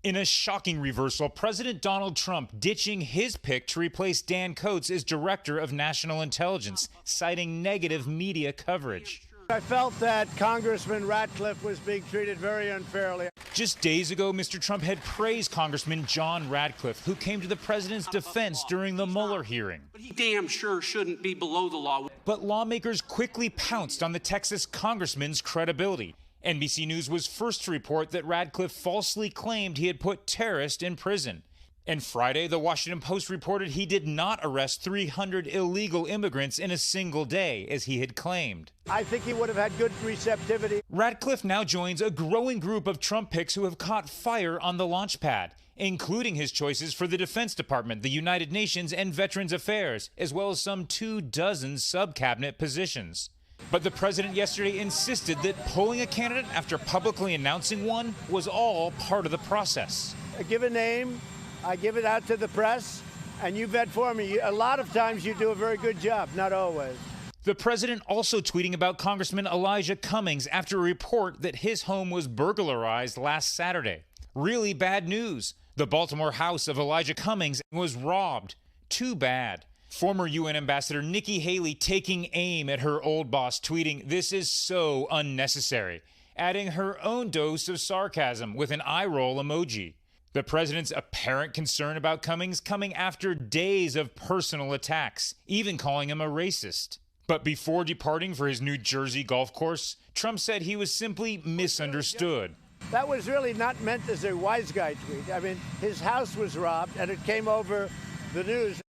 In a shocking reversal, President Donald Trump ditching his pick to replace Dan Coats as Director of National Intelligence, citing negative media coverage. I felt that Congressman Ratcliffe was being treated very unfairly. Just days ago, Mr. Trump had praised Congressman John Ratcliffe, who came to the president's defense during the Mueller hearing. But he damn sure shouldn't be below the law. But lawmakers quickly pounced on the Texas congressman's credibility. NBC News was first to report that Ratcliffe falsely claimed he had put terrorists in prison. And Friday, the Washington Post reported he did not arrest 300 illegal immigrants in a single day, as he had claimed. I think he would have had good receptivity. Ratcliffe now joins a growing group of Trump picks who have caught fire on the launch pad, including his choices for the Defense Department, the United Nations, and Veterans Affairs, as well as some 24 sub-cabinet positions. But the president yesterday insisted that pulling a candidate after publicly announcing one was all part of the process. I give a name, I give it out to the press, and you vet for me. A lot of times you do a very good job, not always. The president also tweeting about Congressman Elijah Cummings after a report that his home was burglarized last Saturday. Really bad news. The Baltimore house of Elijah Cummings was robbed. Too bad. Former UN Ambassador Nikki Haley taking aim at her old boss, tweeting, "This is so unnecessary," adding her own dose of sarcasm with an eye roll emoji. The president's apparent concern about Cummings coming after days of personal attacks, even calling him a racist. But before departing for his New Jersey golf course, Trump said he was simply misunderstood. That was really not meant as a wise guy tweet. I mean, his house was robbed, and it came over the news.